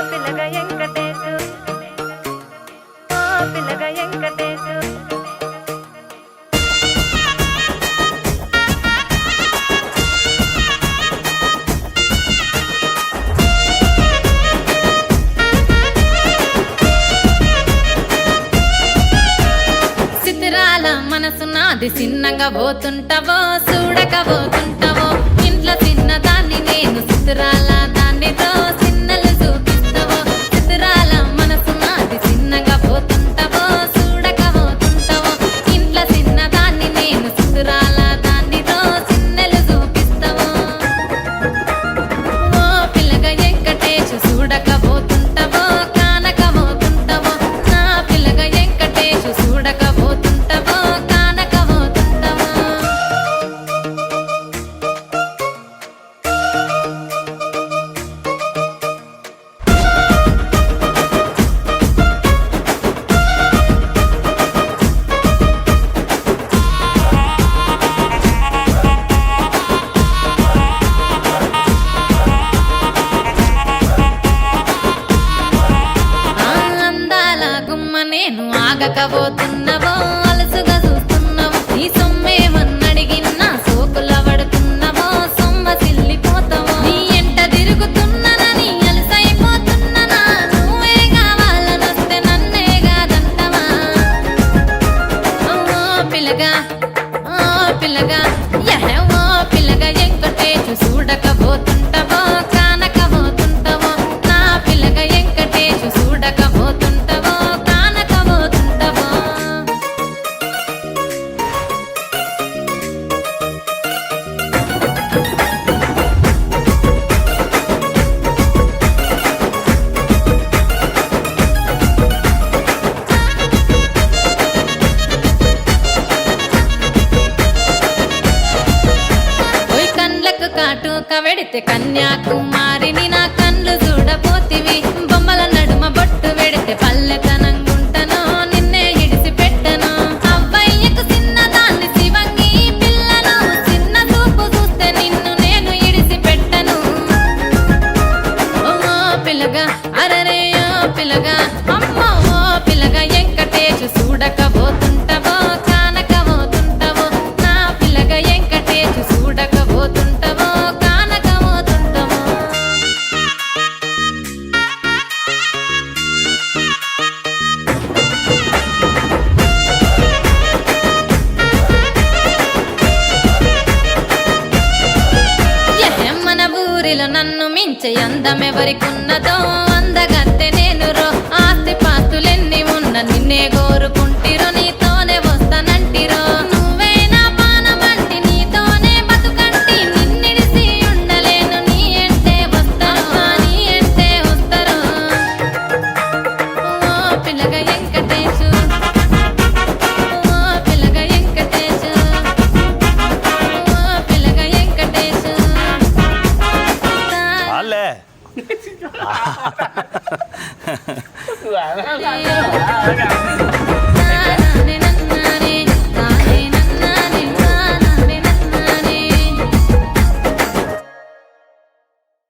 పిల్లగా వెంకటేశు ఓ పిల్లగా వెంకటేశు సిద్ధిరాల మనసు నాది చిన్నగా పోతుంటావో చూడక పోతుంటావో ఇంట్లో చిన్నదాన్ని నేను సిద్ధిరాల దాన్నితో చిన్నలు చూపిస్తావో సిద్ధిరాల మనసు నాది చిన్నగా పోతుంటావో చూడక పోతుంటావో ఇంట్లో చిన్నదాన్ని నేను సిద్ధిరాల దాన్నితో చిన్నలు చూపిస్తావో ఓ పిల్లగా వెంకటేశు చూడక పోతుంటావో కానక పోతుంటావో నా పిల్లగా వెంకటేశు చూడక పోతుంటావో కానక పోతుంటావో ఆ అందాల గుమ్మ నేను ఆగకపోతున్నావో అలసుగా చూస్తున్నావో నీ సొమ్మేమన్నడిగిన్నా సోకుల పడుతున్నావో సొమ్మ సిల్లిపోతావో నీ ఎంట తిరుగుతున్నానని అలసైపోతున్నానా నువ్వే కావాలనొస్తే నన్నే కాదంటవా ఓ పిల్లగా ఓ పిల్లగా యహ ఓ పిల్లగా వెంకటేశు చూడకపోతుంటావో కానకపోతుంటావో నా పిల్లగా వెంకటేశు చూడకపోతుంటావో కానకపోతుంటావో ఓయ్ కండ్లకు కాటుక వెడితే కన్యాకుమారిని నా కండ్లు చూడపోతివి బొమ్మల నడుమ బొట్టు వెడితే పల్లెతనంగుంటను నిన్నే ఇడిసి పెట్టను అవ్వయ్యకు చిన్నదాన్ని శివంగి పిల్లను చిన్న చూపు చూస్తే నిన్ను నేను ఇడిసి పెట్టను ఓ పిల్లగా అరరే ఓ పిల్లగా అమ్మో ఓ పిల్లగా వెంకటేశు చూడకపోతుంటావో కానకపోతుంటావో నా పిల్లగా వెంకటేశు చూడకపోతుంటావో కానకపోతుంటావో మన ఊరిలో నన్ను మించే అందమెవరికున్నదో అందగత్తె నేను రో ఆస్తి పాస్తులెన్ని ఉన్న నిన్నే కోరుకుంటిరో నీతోనే వస్తానంటిరో నువ్వే నా పానమంటి నీతోనే బతుకంటి నిన్నిడిసి ఉండలేను నీ ఎంటే వస్తాను నీ ఎంటే వస్తారు ఓ పిల్లగా వెంకటేశు ఓ పిల్లగా వెంకటేశు ఓ పిల్లగా వెంకటేశు వాళ్ళే Yeah.